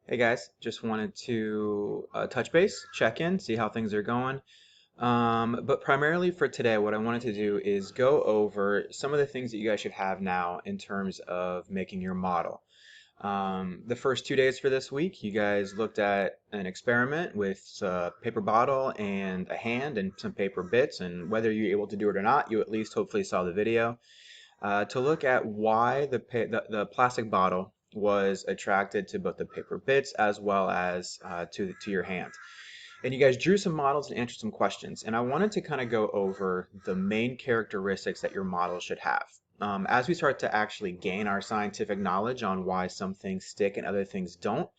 Hey guys, just wanted to touch base, check in, see how things are going. But primarily for today, what I wanted to do is go over some of the things that you guys should have now in terms of making your model. The first 2 days for this week, you guys looked at an experiment with a paper bottle and a hand and some paper bits, and whether you're able to do it or not, you at least hopefully saw the video to look at why the plastic bottle was attracted to both the paper bits as well as to your hand. And you guys drew some models and answered some questions. And I wanted to kind of go over the main characteristics that your model should have. As we start to actually gain our scientific knowledge on why some things stick and other things don't,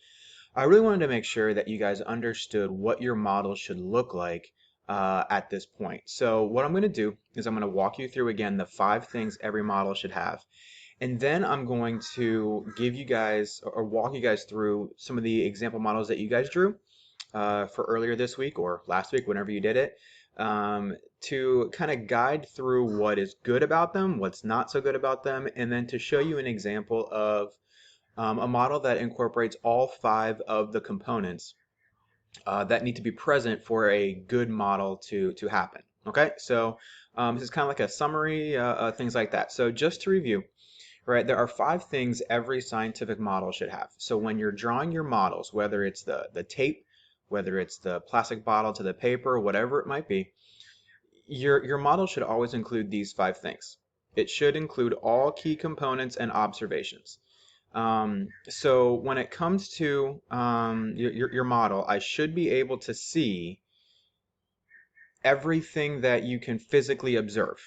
I really wanted to make sure that you guys understood what your model should look like at this point. So what I'm going to do is I'm going to walk you through again the 5 things every model should have. And then I'm going to give you guys or walk you guys through some of the example models that you guys drew for earlier this week or last week, whenever you did it, to kind of guide through what is good about them, what's not so good about them, and then to show you an example of a model that incorporates all 5 of the components that need to be present for a good model to happen. Okay, so this is kind of like a summary, things like that. So just to review, right, there are 5 things every scientific model should have. So when you're drawing your models, whether it's the tape, whether it's the plastic bottle to the paper, whatever it might be, your model should always include these 5 things. It should include all key components and observations. So when it comes to your model, I should be able to see everything that you can physically observe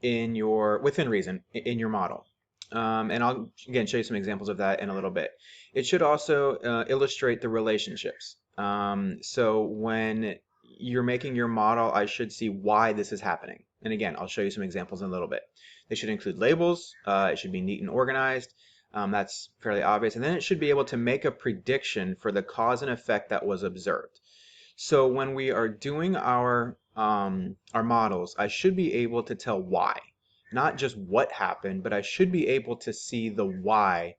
in within reason, in your model. And I'll again show you some examples of that in a little bit. It should also illustrate the relationships. So when you're making your model, I should see why this is happening. And again, I'll show you some examples in a little bit. They should include labels. It should be neat and organized. That's fairly obvious. And then it should be able to make a prediction for the cause and effect that was observed. So when we are doing our models, I should be able to tell why, not just what happened, but I should be able to see the why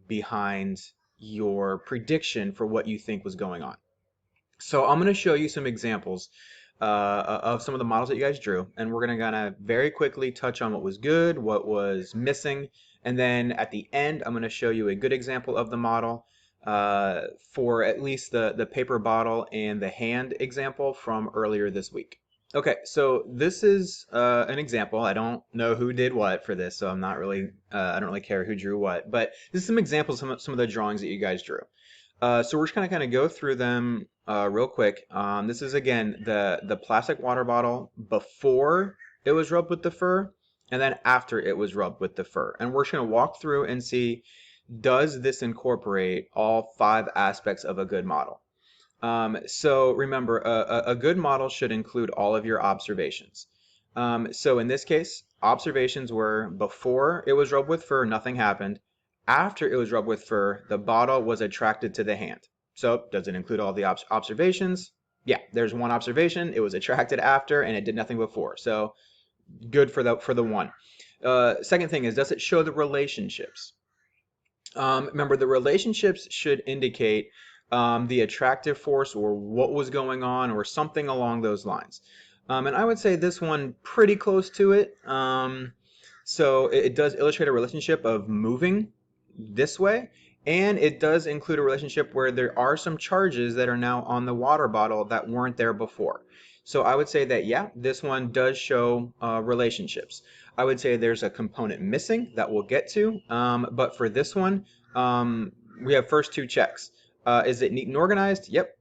behind your prediction for what you think was going on. So I'm going to show you some examples of some of the models that you guys drew, and we're going to kind of very quickly touch on what was good, what was missing, and then at the end, I'm going to show you a good example of the model for at least the paper bottle and the hand example from earlier this week. Okay, so this is an example. I don't know who did what for this, so I'm not really, I don't really care who drew what, but this is some examples of some of the drawings that you guys drew. So we're just gonna kind of go through them real quick. This is again the plastic water bottle before it was rubbed with the fur, and then after it was rubbed with the fur. And we're just gonna walk through and see, does this incorporate all 5 aspects of a good model? So remember, a good model should include all of your observations. So in this case, observations were before it was rubbed with fur, nothing happened. After it was rubbed with fur, the bottle was attracted to the hand. So does it include all the observations? Yeah, there's one observation. It was attracted after, and it did nothing before. So good for the one. Second thing is, does it show the relationships? Remember, the relationships should indicate the attractive force or what was going on or something along those lines. And I would say this one pretty close to it. So it does illustrate a relationship of moving this way, and it does include a relationship where there are some charges that are now on the water bottle that weren't there before. So I would say that, yeah, this one does show relationships. I would say there's a component missing that we'll get to, but for this one, we have first 2 checks. Is it neat and organized? Yep.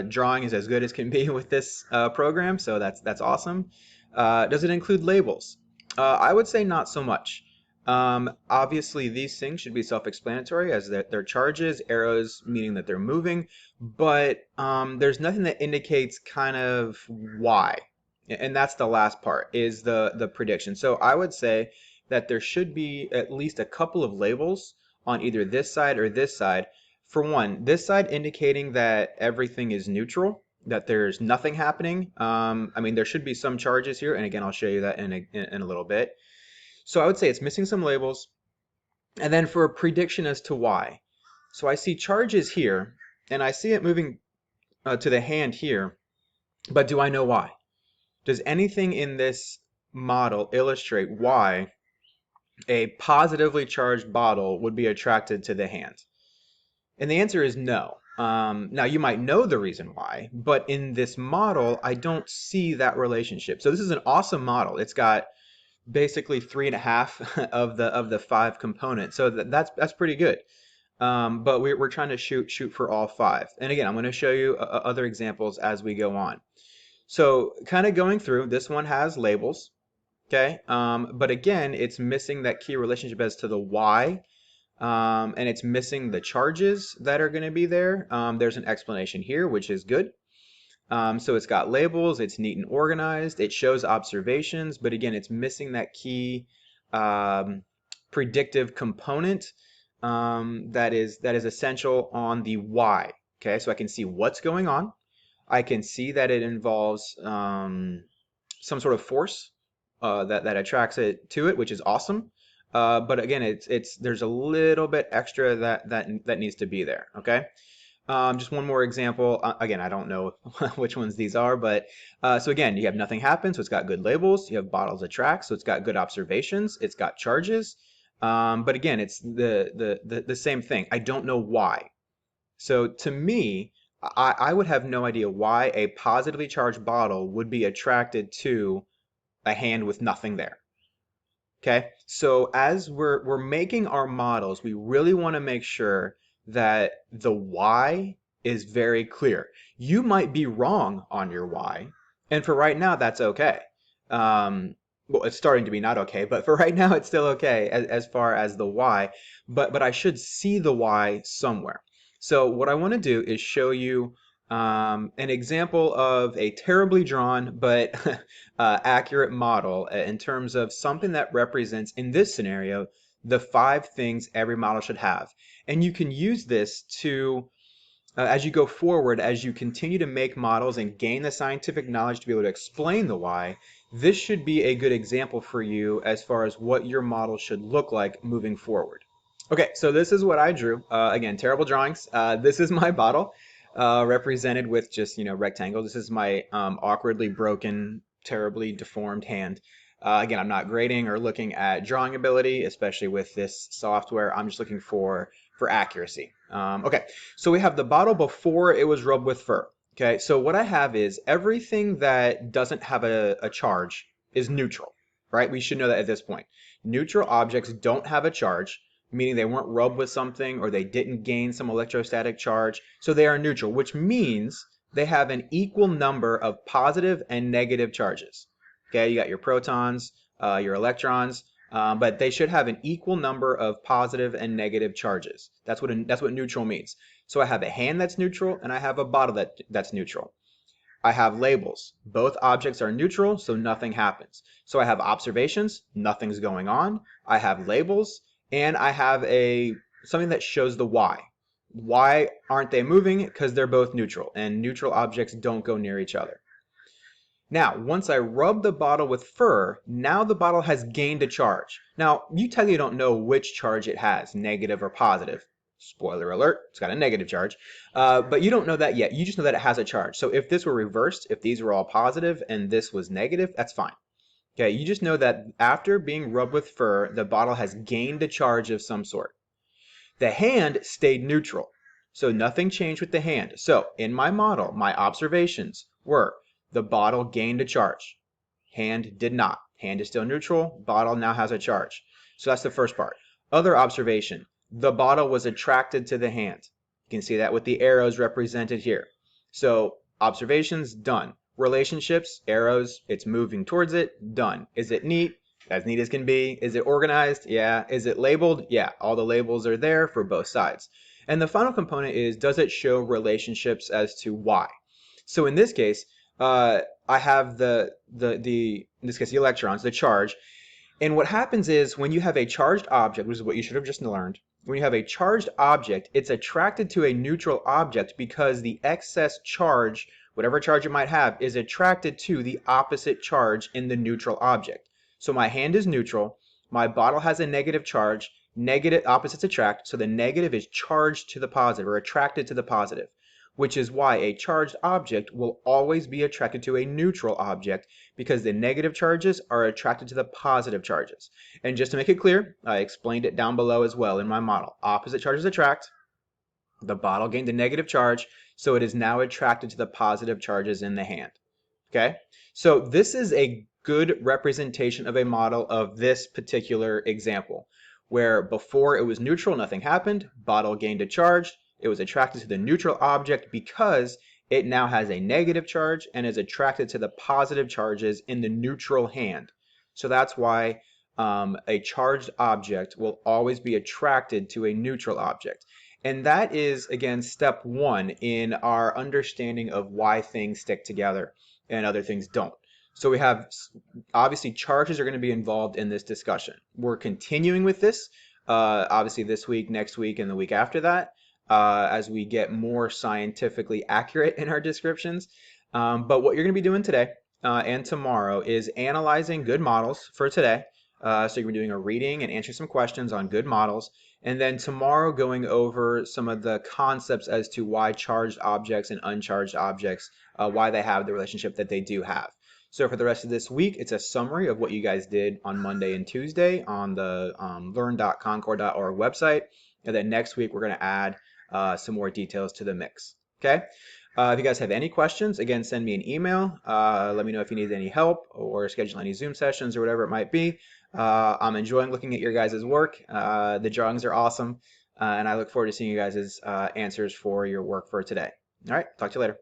Drawing is as good as can be with this program, so that's awesome. Does it include labels? I would say not so much. Obviously, these things should be self-explanatory as they're charges, arrows meaning that they're moving, but there's nothing that indicates kind of why. And that's the last part, is the prediction. So I would say that there should be at least a couple of labels on either this side or this side. For one, this side indicating that everything is neutral, that there's nothing happening. I mean, there should be some charges here, and again, I'll show you that in a little bit. So I would say it's missing some labels. And then for a prediction as to why. So I see charges here, and I see it moving to the hand here, but do I know why? Does anything in this model illustrate why a positively charged bottle would be attracted to the hand? And the answer is no. Now, you might know the reason why, but in this model, I don't see that relationship. So this is an awesome model. It's got basically 3.5 of the 5 components. So that's pretty good. But we're trying to shoot for all 5. And again, I'm going to show you other examples as we go on. So kind of going through, this one has labels, okay? But again, it's missing that key relationship as to the why, and it's missing the charges that are going to be there. There's an explanation here, which is good. So it's got labels, it's neat and organized, it shows observations, but again, it's missing that key predictive component that is essential on the why. Okay, so I can see what's going on. I can see that it involves some sort of force that attracts it to it, which is awesome. But again, there's a little bit extra that needs to be there. Okay. Just one more example. Again, I don't know which ones these are, but so again, you have nothing happen, so it's got good labels. You have bottles attract, so it's got good observations. It's got charges, but again, it's the same thing. I don't know why. So to me, I would have no idea why a positively charged bottle would be attracted to a hand with nothing there. Okay, so as we're making our models, we really want to make sure that the why is very clear. You might be wrong on your why, and for right now, that's okay. Well, it's starting to be not okay, but for right now, it's still okay as far as the why. But I should see the why somewhere. So what I want to do is show you an example of a terribly drawn but accurate model in terms of something that represents, in this scenario, the 5 things every model should have. And you can use this to, as you go forward, as you continue to make models and gain the scientific knowledge to be able to explain the why, this should be a good example for you as far as what your model should look like moving forward. Okay, so this is what I drew. Again, terrible drawings. This is my bottle, represented with just, rectangles. This is my awkwardly broken, terribly deformed hand. Again, I'm not grading or looking at drawing ability, especially with this software. I'm just looking for accuracy. Okay, so we have the bottle before it was rubbed with fur. Okay, so what I have is everything that doesn't have a charge is neutral, right? We should know that at this point. Neutral objects don't have a charge, meaning they weren't rubbed with something or they didn't gain some electrostatic charge, so they are neutral, which means they have an equal number of positive and negative charges. Okay, you got your protons, your electrons, but they should have an equal number of positive and negative charges. That's what neutral means. So I have a hand that's neutral and I have a bottle that's neutral. I have labels. Both objects are neutral, so nothing happens. So I have observations, nothing's going on. I have labels, and I have something that shows the why. Why aren't they moving? Because they're both neutral, and neutral objects don't go near each other. Now, once I rub the bottle with fur, now the bottle has gained a charge. Now, you technically don't know which charge it has, negative or positive. Spoiler alert, it's got a negative charge. But you don't know that yet. You just know that it has a charge. So if this were reversed, if these were all positive and this was negative, that's fine. Okay, you just know that after being rubbed with fur, the bottle has gained a charge of some sort. The hand stayed neutral. So nothing changed with the hand. So in my model, my observations were the bottle gained a charge. Hand did not. Hand is still neutral. Bottle now has a charge. So that's the first part. Other observation. The bottle was attracted to the hand. You can see that with the arrows represented here. So observations, done. Relationships, arrows, it's moving towards it, done. Is it neat? As neat as can be. Is it organized? Yeah. Is it labeled? Yeah. All the labels are there for both sides. And the final component is, does it show relationships as to why? So in this case, I have in this case, the electrons, the charge. And what happens is when you have a charged object, which is what you should have just learned, when you have a charged object, it's attracted to a neutral object because the excess charge, whatever charge it might have, is attracted to the opposite charge in the neutral object. So my hand is neutral, my bottle has a negative charge, Negative opposites attract, so the negative is charged to the positive or attracted to the positive, which is why a charged object will always be attracted to a neutral object because the negative charges are attracted to the positive charges. And just to make it clear, I explained it down below as well in my model. Opposite charges attract. The bottle gained a negative charge, so it is now attracted to the positive charges in the hand. Okay, so this is a good representation of a model of this particular example, where before it was neutral, nothing happened, bottle gained a charge, it was attracted to the neutral object because it now has a negative charge and is attracted to the positive charges in the neutral hand. So that's why a charged object will always be attracted to a neutral object. And that is, again, step one in our understanding of why things stick together and other things don't. So we have, obviously, charges are going to be involved in this discussion. We're continuing with this, obviously, this week, next week, and the week after that, as we get more scientifically accurate in our descriptions. But what you're going to be doing today and tomorrow is analyzing good models for today. So you're going to be doing a reading and answering some questions on good models. And then tomorrow going over some of the concepts as to why charged objects and uncharged objects, why they have the relationship that they do have. So for the rest of this week, it's a summary of what you guys did on Monday and Tuesday on the learn.concord.org website. And then next week, we're going to add some more details to the mix. Okay? If you guys have any questions, again, send me an email. Let me know if you need any help or schedule any Zoom sessions or whatever it might be. I'm enjoying looking at your guys' work. The drawings are awesome, and I look forward to seeing you guys' answers for your work for today. All right, talk to you later.